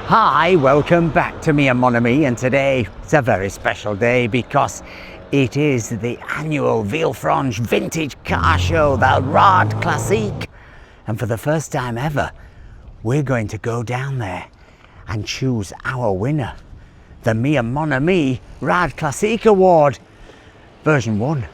Hi, welcome back to me and Mon Ami, and today it's a very special day because it is the annual Villefranche vintage car show, the Rade Classique. And for the first time ever, we're going to go down there and choose our winner. The Me and Mon Ami Rade Classique Award, version 1.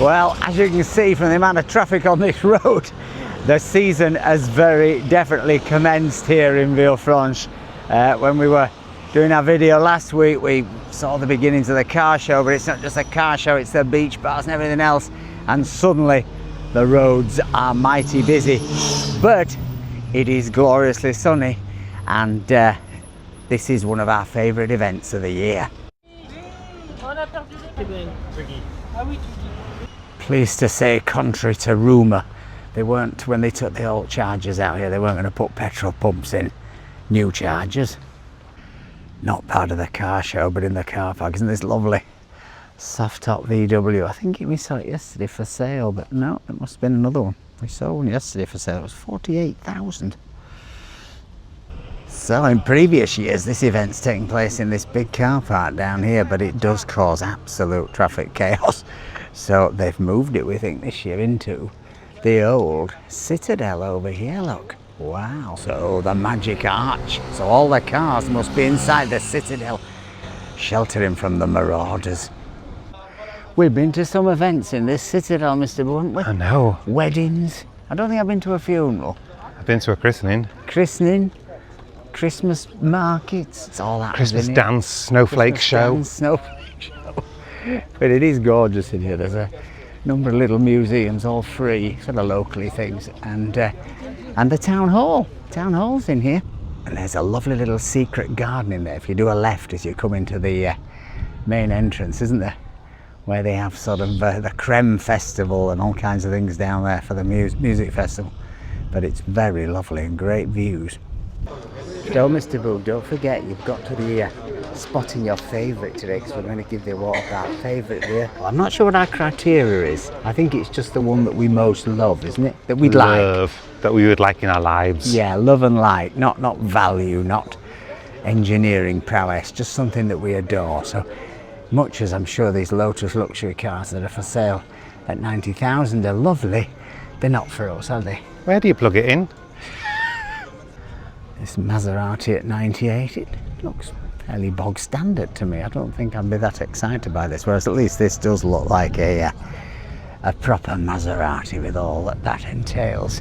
Well, as you can see from the amount of traffic on this road, the season has very definitely commenced here in Villefranche. When we were doing our video last week, we saw the beginnings of the car show, but it's not just a car show, it's the beach bars and everything else, and suddenly the roads are mighty busy. But it is gloriously sunny, and this is one of our favourite events of the year. Pleased to say, contrary to rumour, they weren't, when they took the old Chargers out here, they weren't going to put petrol pumps in new Chargers. Not part of the car show, but in the car park. Isn't this lovely? Soft top VW. I think we saw it yesterday for sale, but no, it must have been another one. We saw one yesterday for sale. It was 48,000. So in previous years, this event's taking place in this big car park down here, but it does cause absolute traffic chaos. So they've moved it, we think, this year into the old Citadel over here, look. Wow. So the magic arch. So all the cars must be inside the Citadel, sheltering from the marauders. We've been to some events in this Citadel, Mr. Boo, haven't we? I know. Weddings. I don't think I've been to a funeral. I've been to a christening. Christening. Christmas markets. It's all that. Christmas dance, snowflake show. Snowflake show. But it is gorgeous in here. There's a number of little museums, all free, sort of locally things, and the town hall. Town hall's in here, and there's a lovely little secret garden in there. If you do a left as you come into the main entrance, isn't there? Where they have sort of the Creme Festival and all kinds of things down there for the music festival. But it's very lovely and great views. So, Mr. Boo, don't forget you've got to be spotting your favourite today, because we're going to give the award our favourite here. Well, I'm not sure what our criteria is. I think it's just the one that we most love, isn't it? That we'd like. That we would like in our lives. Yeah, love and like, not value, not engineering prowess, just something that we adore. So much as I'm sure these Lotus luxury cars that are for sale at 90,000 are lovely, they're not for us, are they? Where do you plug it in? This Maserati at 98, it looks fairly bog standard to me. I don't think I'd be that excited by this, whereas at least this does look like a proper Maserati with all that entails.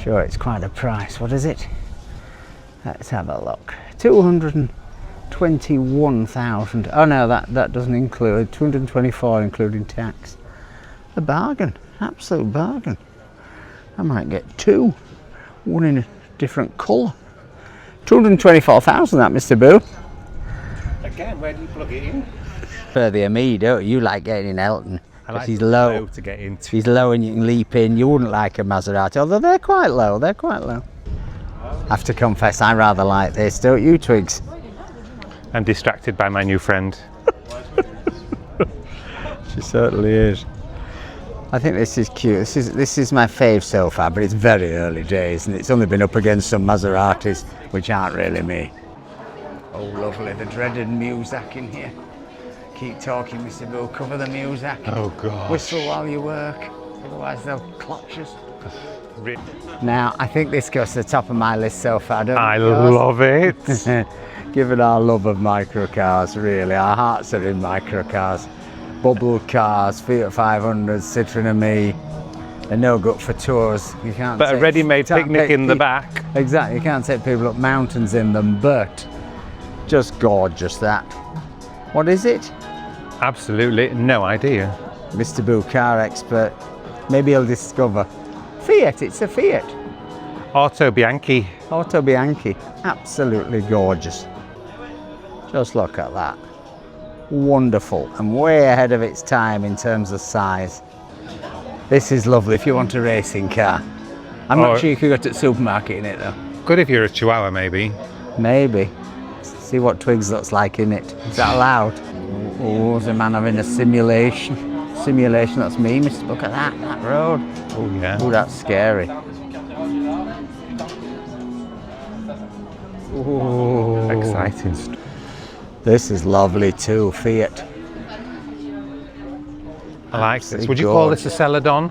Sure, it's quite a price. What is it? Let's have a look. 221,000. Oh no, that doesn't include 224 including tax. A bargain, absolute bargain. I might get two, one in a different colour. 224,000, that, Mr. Boo. Again, where do you plug it in? Further me, don't you? Like getting in Elton. I like he's low to get into. He's low and you can leap in. You wouldn't like a Maserati, although they're quite low. They're quite low. I have to confess, I rather like this, don't you, Twigs? I'm distracted by my new friend. She certainly is. I think this is cute. This is my fave so far, but it's very early days, and it's only been up against some Maseratis, which aren't really me. Oh, lovely, the dreaded Muzak in here. Keep talking, Mr. Boo, cover the Muzak. Oh, God. Whistle while you work, otherwise they'll clutch us. Now, I think this goes to the top of my list so far, don't I love it. Given our love of microcars, really, our hearts are in microcars. Bubble cars, Fiat 500s, Citroen and me. They're no good for tours. You can't. But a ready-made picnic in the back. Exactly, you can't take people up mountains in them, but just gorgeous that. What is it? Absolutely no idea. Mr. Boo, car expert. Maybe he'll discover. Fiat, it's a Fiat. Auto Bianchi. Auto Bianchi, absolutely gorgeous. Just look at that. Wonderful and way ahead of its time in terms of size. This is lovely if you want a racing car. I'm not sure you could go to the supermarket in it though. Good if you're a Chihuahua, maybe. Maybe. See what Twigs looks like in it. Is that allowed? Oh, there's a man having a simulation. Simulation, that's me, Mr. Look at that road. Oh yeah. Oh, that's scary. Oh, Exciting. this is lovely too, Fiat. I like this. Absolutely Would you call this a Celadon?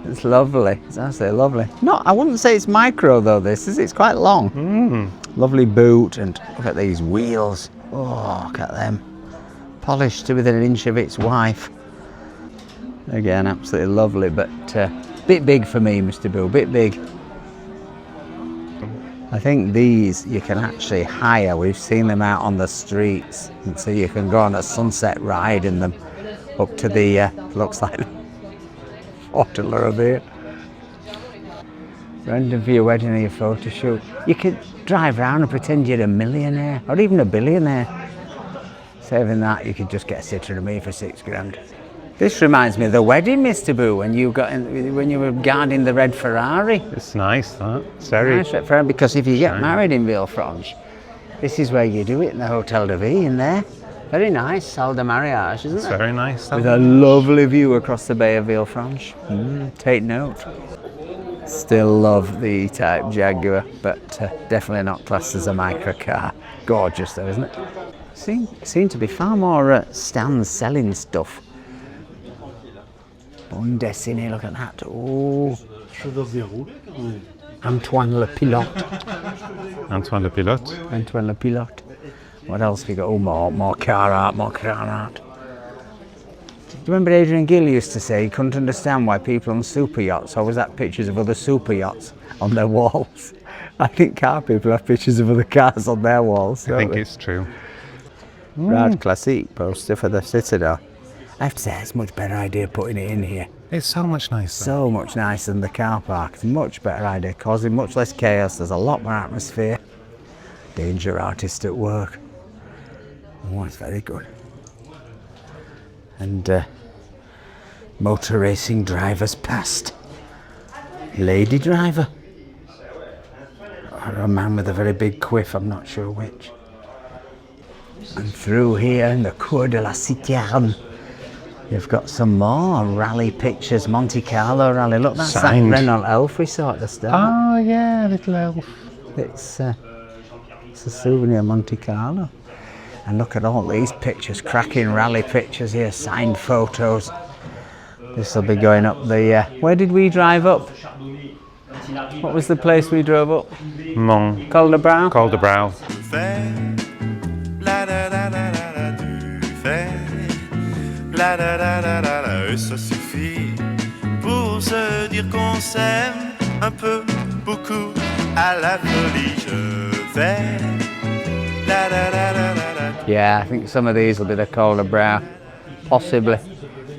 It's lovely. It's absolutely lovely. No, I wouldn't say it's micro though. It's quite long. Lovely boot, and look at these wheels. Oh, look at them. Polished to within an inch of its wife. Again, absolutely lovely, but bit big for me, Mr. Boo. Bit big. I think these you can actually hire. We've seen them out on the streets, and so you can go on a sunset ride in them up to the looks like Fortula of here. Random for your wedding or your photo shoot. You could drive around and pretend you're a millionaire or even a billionaire. Saving that, you could just get a Citroen of me for £6 grand. This reminds me of the wedding, Mr. Boo, when you were guarding the red Ferrari. It's nice, that. It's very Nice red Ferrari, because if you get married in Villefranche, this is where you do it, in the Hotel de Ville in there. Very nice, salle de mariage, isn't it? It's very nice. With a lovely view across the Bay of Villefranche. Take note. Still love the E-Type Jaguar, but definitely not classed as a micro car. Gorgeous though, isn't it? Seem to be far more stands selling stuff. Bon dessiné, look at that. Oh. Antoine le Pilote. Antoine le Pilote. Antoine le Pilote. What else have we got? Oh, more car art, more car art. Do you remember Adrian Gill used to say he couldn't understand why people on super yachts always had pictures of other super yachts on their walls? I think car people have pictures of other cars on their walls. I think it's true. Rade Classique poster for the Citadel. I have to say, it's a much better idea putting it in here. It's so much nicer. So much nicer than the car park. It's a much better idea, causing much less chaos. There's a lot more atmosphere. Danger artist at work. Oh, it's very good. And motor racing drivers past. Lady driver. Or a man with a very big quiff, I'm not sure which. And through here in the Cour de la Citroen, you've got some more rally pictures, Monte Carlo rally. Look, that's Signed. that Renault elf we saw at the start. Oh yeah, little elf. It's a souvenir of Monte Carlo. And look at all these pictures, cracking rally pictures here, signed photos. This will be going up the, where did we drive up? What was the place we drove up? Mont. Col de Brau? Col de Brau. Ça suffit pour se dire qu'on s'aime un peu, beaucoup, à la folie. Je vais. Yeah, I think some of these will be the Col de Brau, possibly.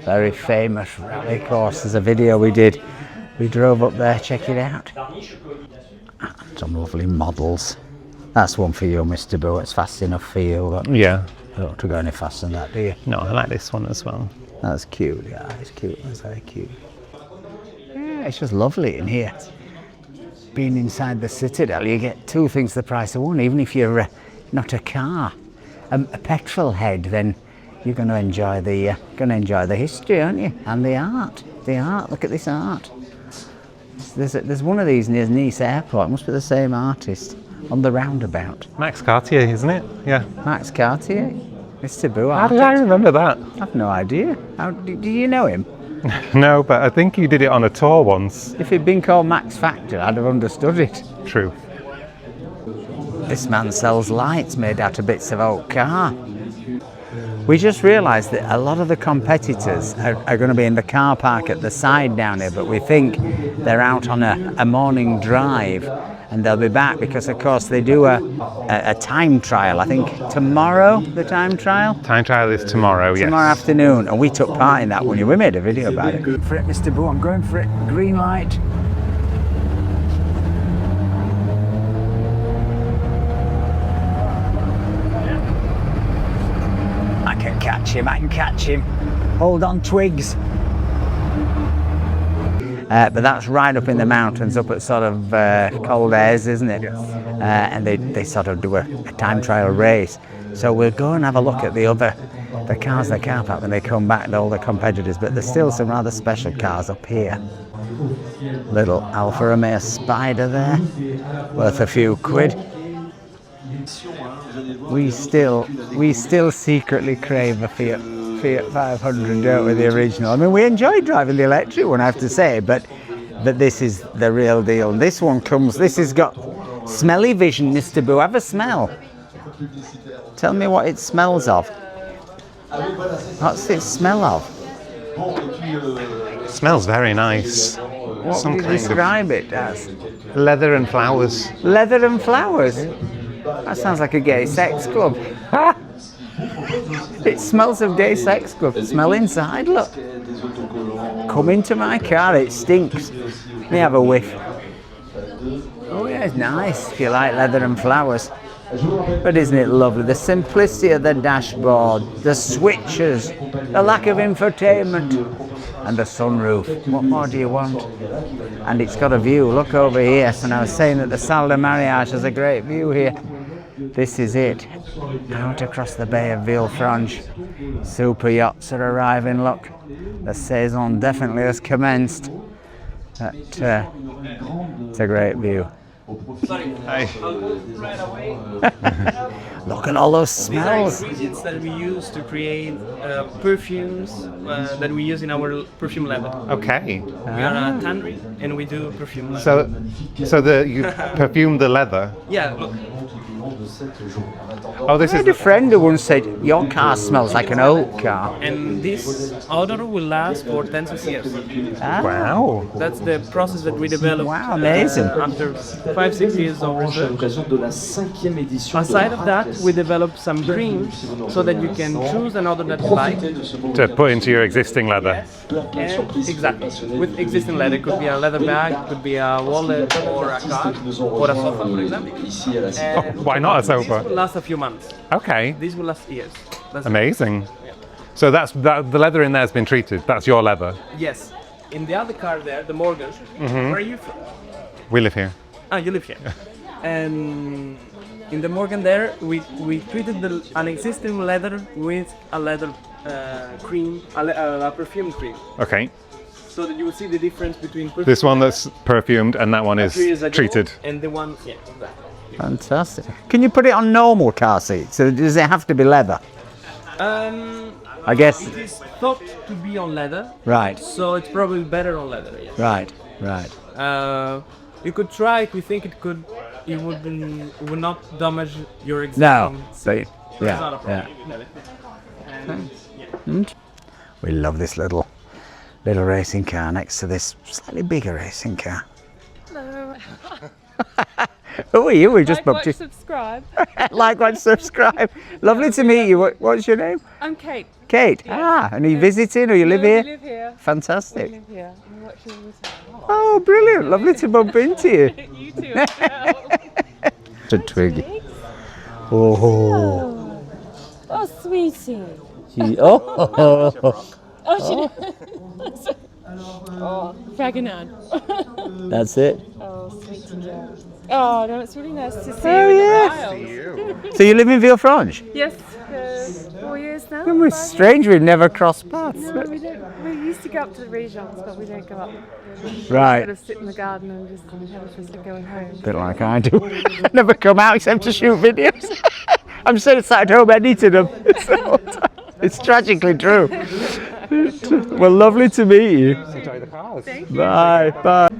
Very famous rally course. There's a video we did. We drove up there, check it out. Some lovely models. That's one for you, Mr. Boo. It's fast enough for you. But Yeah. you don't want to go any faster than that, do you? No, I like this one as well. That's cute, yeah, it's cute, that's very cute. Yeah, it's just lovely in here. Being inside the Citadel, you get two things the price of one, even if you're not a car. A petrol head, then you're going to enjoy the history, aren't you? And the art, look at this art. There's one of these near Nice Airport, it must be the same artist, on the roundabout. Max Cartier, isn't it? Yeah. Max Cartier, Mr. Boo. How did I remember that? I've no idea. Do you know him? No, but I think he did it on a tour once. If it'd been called Max Factor, I'd have understood it. True. This man sells lights made out of bits of old car. We just realised that a lot of the competitors are going to be in the car park at the side down here, but we think they're out on a morning drive and they'll be back because, of course, they do a time trial. I think tomorrow, the time trial? Time trial is tomorrow, yes. Tomorrow afternoon, and we took part in that one. We made a video about it. Go for it, Mr. Boo, I'm going for it. Green light. I can catch him. Hold on, Twigs. But that's right up in the mountains, up at sort of cold airs, isn't it? and they sort of do a time trial race. So we'll go and have a look at the cars they car park when they come back to all the competitors, but there's still some rather special cars up here. Little Alfa Romeo Spider there, worth a few quid. We still secretly crave a Fiat 500, don't we, the original. I mean, we enjoyed driving the electric one, I have to say, but this is the real deal. This one this has got smelly vision, Mr. Boo. Have a smell. Tell me what it smells of. What's it smell of? It smells very nice. What Some would you kind describe it as? of leather and flowers. Leather and flowers? That sounds like a gay sex club. It smells of gay sex club. Smell inside, look. Come into my car, it stinks. Let me have a whiff. Oh yeah, it's nice if you like leather and flowers. But isn't it lovely? The simplicity of the dashboard, the switches, the lack of infotainment, and the sunroof. What more do you want? And it's got a view. Look over here. So I was saying that the Salle de Mariage has a great view here. This is it. Out across the Bay of Villefranche. Super yachts are arriving. Look, the saison definitely has commenced. It's a great view. Hi. Look at all those smells. These are ingredients that we use to create perfumes that we use in our perfume lab. Okay. We are a tannery and we do perfume lab. So you perfume the leather. Yeah, look. Oh, this I is had a friend who once said, your car smells like an old car. And this odor will last for tens of years. wow. That's the process that we developed. Wow, amazing. After 5-6 years of research. Aside of that, we developed some creams so that you can choose an odor that you like. To put into your existing leather. And exactly. With existing leather, it could be a leather bag, it could be a wallet or a card or a sofa, for example. And Why not a this will sofa? last a few months. Okay. These will last years. That's Amazing. Yeah. So the leather in there has been treated. That's your leather. Yes. In the other car there, the Morgan, where are you from? We live here. Ah, you live here. And in the Morgan there, we treated an existing leather with a leather cream, a perfume cream. Okay. So that you will see the difference between perfume This one that's perfumed and that one is 3 years ago treated. and the one, yeah, exactly. Fantastic. Can you put it on normal car seats? So does it have to be leather? I guess. It is thought to be on leather, Right, so it's probably better on leather. Yes. right. You could try it. We think it could. It would not damage your existing. No, seat. but It's not a yeah. problem. And, yeah. We love this little racing car next to this slightly bigger racing car. Hello. Who are you? We just Like, booked watch, you. subscribe. Like, watch, subscribe. Lovely to meet you. What's your name? I'm Kate. Kate. Ah, and are you visiting or you live We here? live here. We Fantastic. live here. We watch you all the time. Oh, brilliant. Lovely to bump into you. You too as well. A twig. Oh. Oh, sweetie. Oh. Oh, she Oh, Fragonard. That's it. Oh, sweetie girl. Oh, no, it's really nice to see Oh, you yeah. in the wild. So you live in Villefranche? Yes, for 4 years now. It was 5 years. strange we've never crossed paths. No, we don't. We used to go up to the Raybans, but we don't go up. Right. Sort of sit in the garden and just have a visit going home. Bit like I do. I never come out except to shoot videos. I'm so sat at home editing them. It's tragically true. Well, lovely to meet you. Enjoy the cars. Bye, bye.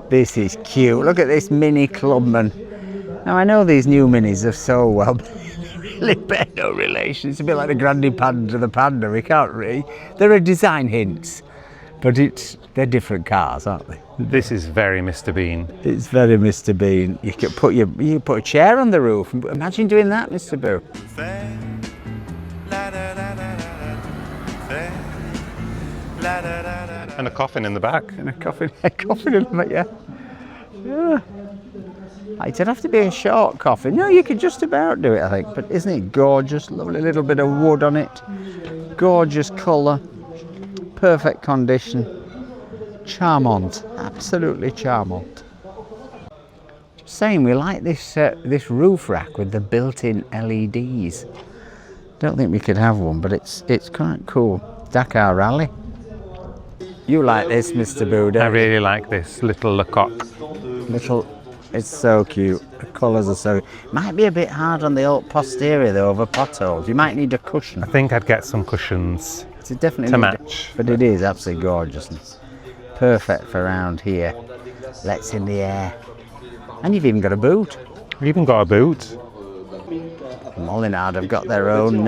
This is cute. Look at this Mini Clubman. Now I know these new Minis are so well, but they really bear no relation. It's a bit like the Grandi Panda to the Panda. We can't really. There are design hints, but they're different cars, aren't they? This is very Mr. Bean. It's very Mr. Bean. You could put a chair on the roof. Imagine doing that, Mr. Boo. Fais la da da da da da. Fais la da da da da. And a coffin in the back. And a coffin in it, yeah. Yeah. It'd have to be a short coffin. No, you could just about do it, I think. But isn't it gorgeous? Lovely little bit of wood on it. Gorgeous colour. Perfect condition. Charmant. Absolutely charmant. saying we like this this roof rack with the built-in LEDs. Don't think we could have one, but it's quite cool. Dakar Rally. You like this, Mr. Buddha? I really like this little Lecoq. It's so cute. The colours are so... Might be a bit hard on the posterior though, over potholes. You might need a cushion. I think I'd get some cushions It's definitely to match. But it is absolutely gorgeous. And perfect for around here. Let's in the air. And you've even got a boot. We've even got a boot. Molinard have got their own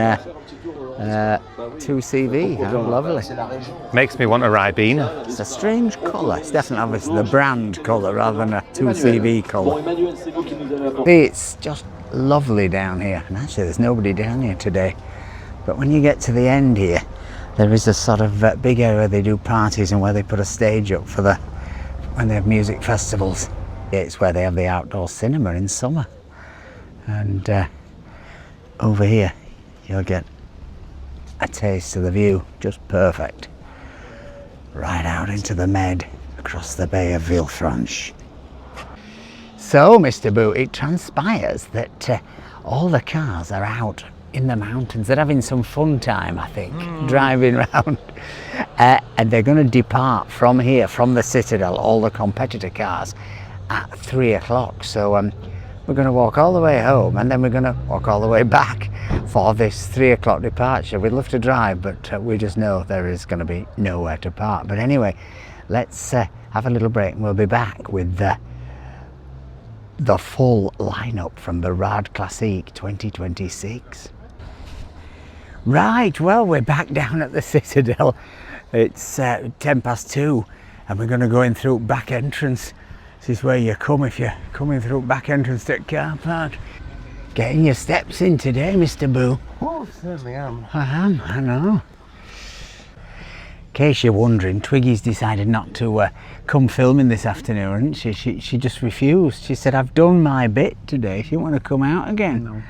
2CV. How lovely. Makes me want a Raybans. It's a strange colour. It's definitely obviously the brand colour rather than a 2CV colour. It's just lovely down here. And actually there's nobody down here today. But when you get to the end here, there is a sort of big area where they do parties and where they put a stage up for when they have music festivals. It's where they have the outdoor cinema in summer. And over here you'll get a taste of the view, just perfect. Right out into the Med, across the Bay of Villefranche. So, Mr. Boo, it transpires that all the cars are out in the mountains. They're having some fun time, I think, driving around. And they're going to depart from here, from the Citadel, all the competitor cars, at 3 o'clock. So we're going to walk all the way home and then we're going to walk all the way back for this 3 o'clock departure. We'd love to drive, but we just know there is going to be nowhere to park. But anyway, let's have a little break and we'll be back with the full lineup from the Rade Classique 2026. Right, well, we're back down at the Citadel. It's 2:10 and we're going to go in through back entrance. This is where you come if you're coming through back entrance to the car park. Getting your steps in today, Mr. Boo. Oh, certainly am. I am, I know. In case you're wondering, Twiggy's decided not to come filming this afternoon, hasn't she? She just refused. She said, I've done my bit today. She didn't want to come out again. No.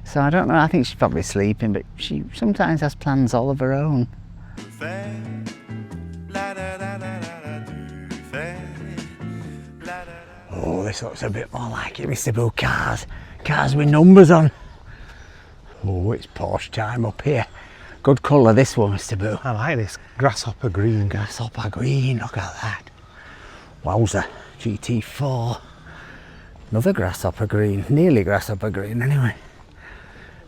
So I don't know, I think she's probably sleeping, but she sometimes has plans all of her own. Oh, this looks a bit more like it, Mr. Boo. Cars with numbers on. Oh, it's Porsche time up here. Good colour this one, Mr. Boo. I like this grasshopper green. Grasshopper green, look at that. Wowzer, GT4. Another grasshopper green, nearly grasshopper green anyway.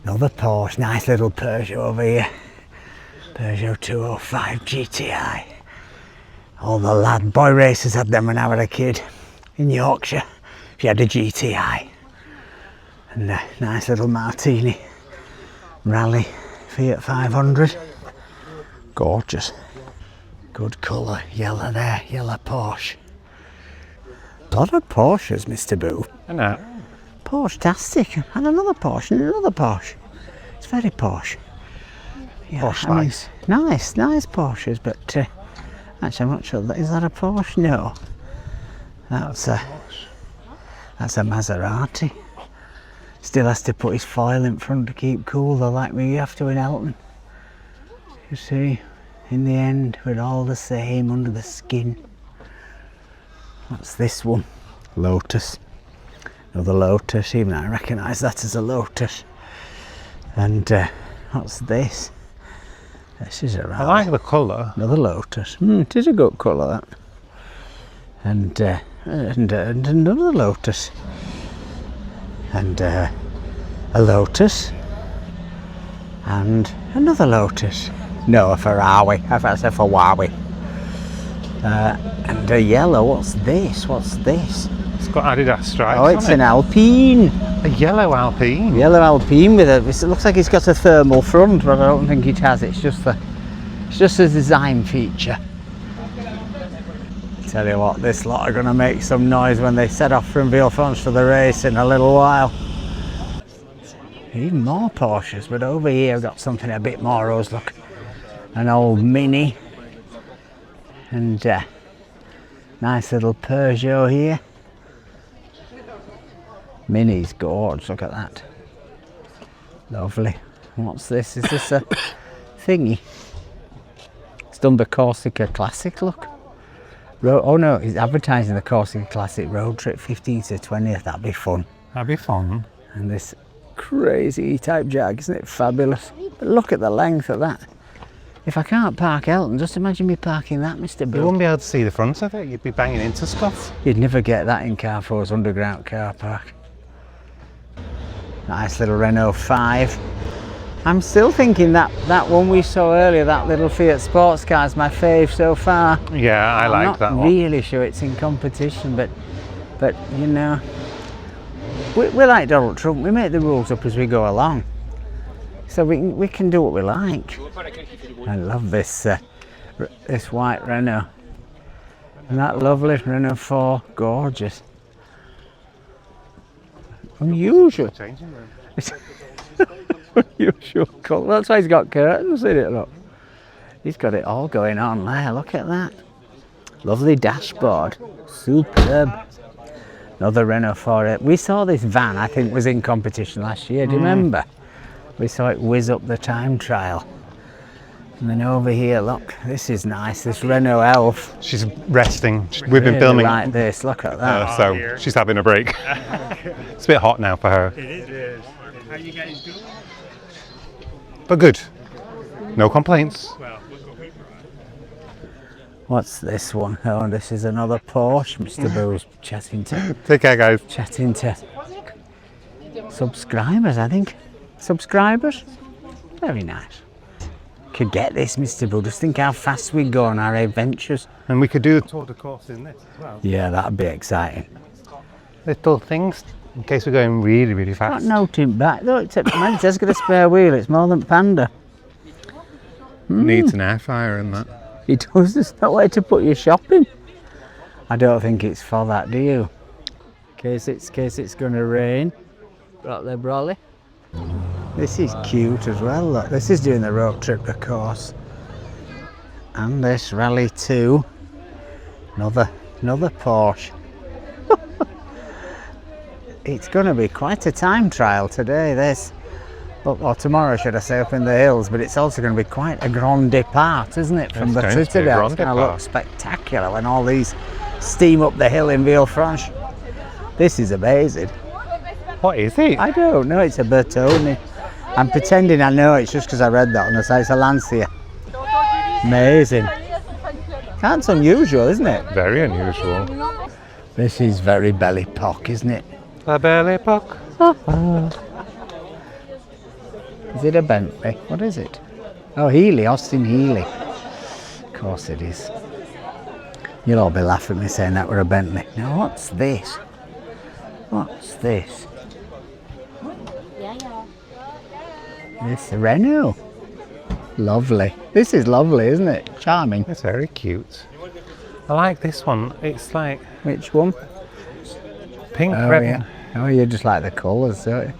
Another Porsche, nice little Peugeot over here. Peugeot 205 GTI. All the boy racers had them when I was a kid in Yorkshire. If you had a GTI. And a nice little Martini Rally Fiat 500. Gorgeous. Good colour, yellow there, yellow Porsche. A lot of Porsches, Mr. Boo. I know. Porsche-tastic. And another Porsche and another Porsche. It's very Porsche. Yeah, Porsche I mean, nice. nice Porsches, but actually I'm not sure is that a Porsche? No. That's a Maserati. Still has to put his foil in front to keep cool though, like we have to in Elton. You see, in the end we're all the same under the skin. What's this one? Lotus. Another Lotus, even I recognise that as a Lotus. And what's this? This is a I like the colour. Another Lotus. It is a good colour, that. And another Lotus. And a Lotus. And another Lotus. No, a Ferrari. That's a Ferrari. And a yellow. What's this? What's this? It's got Adidas stripes. Oh, it's on an it. Alpine. A yellow Alpine. Yellow Alpine with it looks like it's got a thermal front, but I don't think it has. It's just a design feature. Tell you what, this lot are going to make some noise when they set off from Villefranche for the race in a little while. Even more Porsches, but over here I've got something a bit more rose. Look, an old Mini, and nice little Peugeot here. Mini's gorgeous, look at that. Lovely. What's this? Is this a thingy? It's done the Corsica Classic look. Oh no, he's advertising the Corsica Classic road trip 15th to 20th. That'd be fun. That'd be fun. And this crazy E-type Jag, isn't it fabulous? But look at the length of that. If I can't park Elton, just imagine me parking that, Mr. You Bill. wouldn't be able to see the front of it. You'd be banging into stuff. You'd never get that in Carrefour's underground car park. Nice little Renault 5. I'm still thinking that one we saw earlier, that little Fiat sports car, is my fave so far. Yeah, I like that I'm not one. really sure it's in competition, but you know, we're like Donald Trump. We make the rules up as we go along, so we can do what we like. I love this this white Renault, and that lovely Renault 4, gorgeous, unusual. Unusual colour. That's why he's got curtains in it. Look, he's got it all going on there. Look at that, lovely dashboard, superb. Another Renault 4. We saw this van, I think, was in competition last year. Do you remember? We saw it whiz up the time trial. And then over here, look, this is nice. This Renault Elf. She's resting. We've been Really filming. like this. Look at that. So she's having a break. It's a bit hot now for her. It is. How you guys doing? But good. No complaints. What's this one? Oh, this is another Porsche. Mr. Boo's chatting to subscribers, I think. Subscribers? Very nice. Could get this, Mr. Boo. Just think how fast we go on our adventures. And we could do the tour de course in this as well. Yeah, that'd be exciting. Little things in case we're going really, really fast. Got noting back though. It's got a spare wheel. It's more than Panda. Needs an air fryer in that. It does. There's nowhere to put your shopping. I don't think it's for that, do you? In case it's going to rain. Got the brolly. This is cute as well. Look, this is doing the road trip, of course. And this Rally 2. Another Porsche. It's going to be quite a time trial today, this. Or tomorrow, should I say, up in the hills. But it's also going to be quite a grand depart, isn't it, from the Citadel? It's going to look spectacular when all these steam up the hill in Villefranche. This is amazing. What is it? I don't know. It's a Bertone. I'm pretending I know. It's just because I read that on the side. It's a Lancia. Amazing. That's unusual, isn't it? Very unusual. This is very belly pock, isn't it? A belly pock. Is it a Bentley? What is it? Oh, Healy, Austin Healy. Of course it is. You'll all be laughing at me saying that we're a Bentley. Now what's this? What's this? This Renault. Lovely. This is lovely, isn't it? Charming. It's very cute. I like this one. It's like Which one? pink, Oh, red, yeah. Oh, you just like the colours, don't you?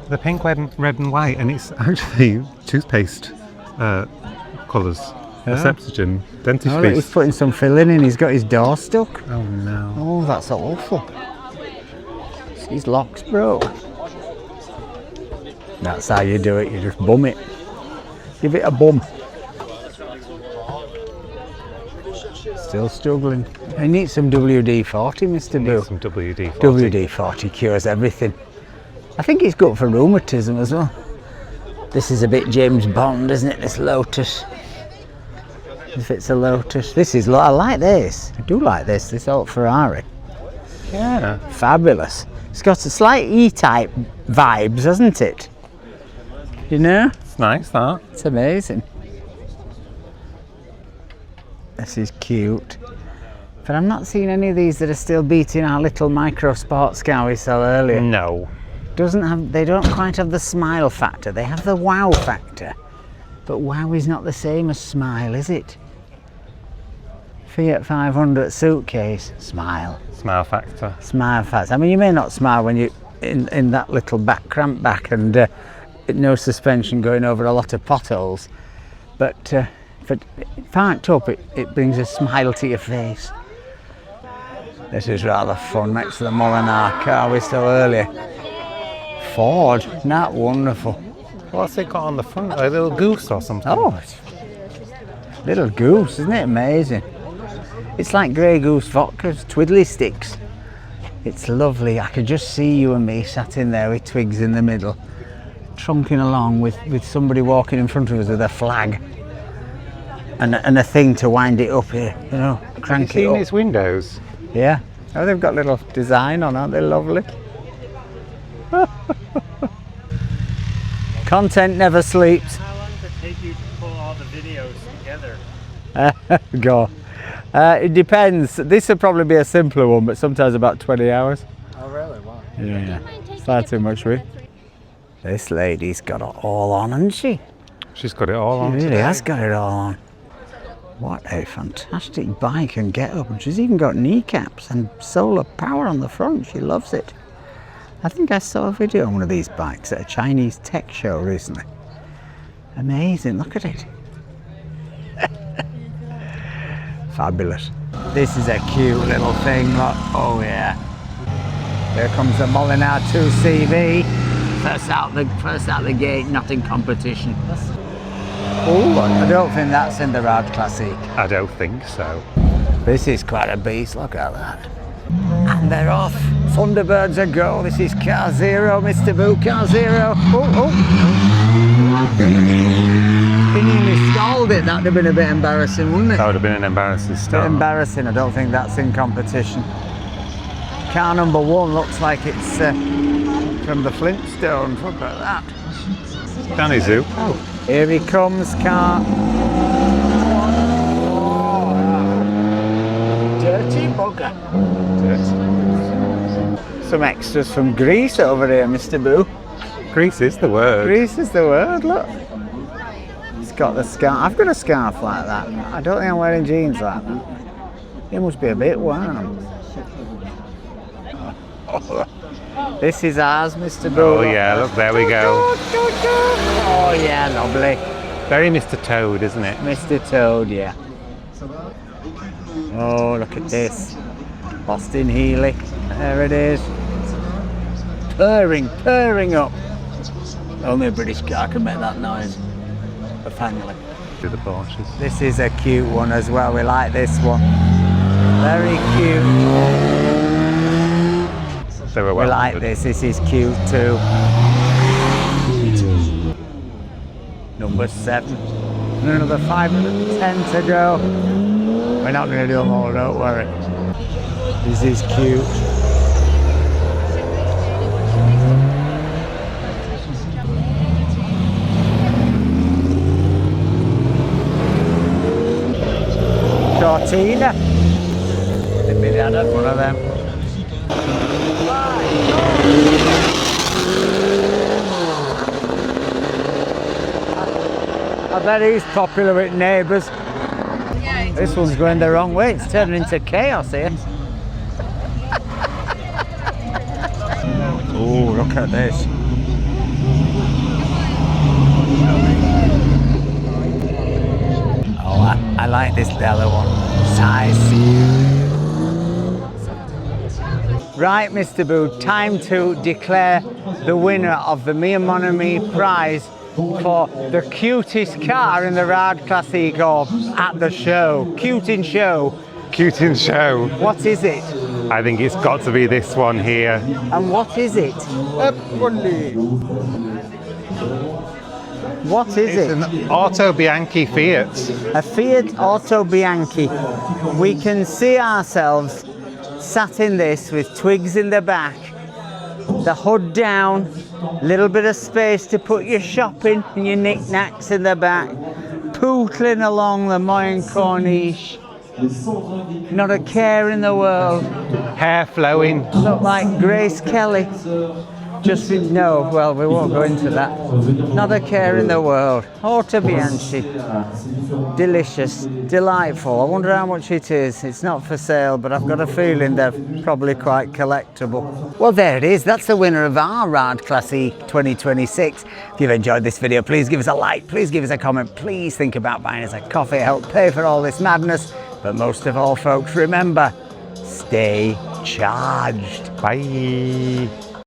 the pink, red, and white, and it's actually toothpaste colours. Yeah. Septogen, dentistry. Oh, look, he's putting some filling in. He's got his door stuck. Oh no. Oh, that's awful. His lock's broke. That's how you do it. You just bum it. Give it a bum. Still struggling. I need some WD-40, Mr. Boo. Some WD-40. WD-40 cures everything. I think it's good for rheumatism as well. This is a bit James Bond, isn't it? This Lotus. If it's a Lotus. This is, I like this. I do like this. This old Ferrari. Yeah. Fabulous. It's got a slight E-type vibes, hasn't it? You know? It's nice, that. It's amazing. This is cute. But I'm not seeing any of these that are still beating our little micro sports car we saw earlier. No. They don't quite have the smile factor. They have the wow factor. But wow is not the same as smile, is it? Fiat 500 suitcase, smile. Smile factor. Smile factor. I mean, you may not smile when you're in that little cramped back and no suspension going over a lot of potholes. But if it parked up, it brings a smile to your face. This is rather fun next to the Molinar car we saw earlier. Ford, not wonderful. What's it got on the front? A little goose or something? Oh, it's little goose, isn't it amazing? It's like Grey Goose vodka's twiddly sticks. It's lovely. I could just see you and me sat in there with twigs in the middle, trunking along with somebody walking in front of us with a flag and a thing to wind it up here, you know, crank Have you it seen up. its windows? Yeah. Oh, they've got little design on, aren't they lovely? Content never sleeps. How long does it take you to pull all the videos together? Go. It depends. This would probably be a simpler one, but sometimes about 20 hours. Oh really? Wow. Yeah. Far too much for me. This lady's got it all on, hasn't she? She's got it all She on really today. has got it all on. What a fantastic bike and get up. And she's even got kneecaps and solar power on the front. She loves it. I think I saw a video on one of these bikes at a Chinese tech show recently. Amazing, look at it. Fabulous. This is a cute little thing, look. Oh yeah. Here comes the Molinar 2CV. First out the gate, not in competition. Oh, I don't think that's in the Rade Classique. I don't think so. This is quite a beast, look at that. And they're off. Thunderbirds are go. This is car zero, Mr. Boo, car zero. Oh. He nearly stalled it. That would have been a bit embarrassing, wouldn't it? That would have been an embarrassing Bit start. embarrassing. I don't think that's in competition. Car number one looks like it's from the Flintstones. Look at that. Danny Zoo. Oh, here he comes, car. Dirty bugger. Some extras from Greece over here, Mr. Boo. Greece is the word. Greece is the word, look. He's got the scarf. I've got a scarf like that. I don't think I'm wearing jeans like that. It must be a bit warm. This is ours, Mr. Boo. Oh yeah, look, there we go. Oh yeah, lovely. Very Mr. Toad, isn't it? Mr. Toad, yeah. Oh, look at this. Austin Healy. There it is. Purring up. Only a British car can make that noise. A family. To the Porsches. This is a cute one as well. We like this one. Very cute. They were We well like ordered. this. This is cute too. Number 7. Another 510 to go. We're not going to do them all, don't worry. This is cute. Cortina. Maybe I had one of them. I bet he's popular with neighbours. This one's going the wrong way. It's turning into chaos here. Oh, look at this. Oh, I like this other one. Size. Right, Mr. Boo, time to declare the winner of the Mia Mon Ami prize for the cutest car in the Rade Classique or at the show. Cute in show. Cute in show. What is it? I think it's got to be this one here. And what is it? What is It's it? an Auto Bianchi Fiat. A Fiat Auto Bianchi. We can see ourselves sat in this with twigs in the back, the hood down, little bit of space to put your shopping and your knickknacks in the back, pootling along the Moyen Corniche, not a care in the world, Hair flowing. look like Grace Kelly. Just no, well, we won't go into that. Not a care in the world. Auto Bianchi. Delicious, delightful. I wonder how much it is. It's not for sale, but I've got a feeling they're probably quite collectible. Well, there it is. That's the winner of our Rade Classique 2026. If you've enjoyed this video, please give us a like, please give us a comment, please think about buying us a coffee, help pay for all this madness. But most of all, folks, remember, stay charged. Bye.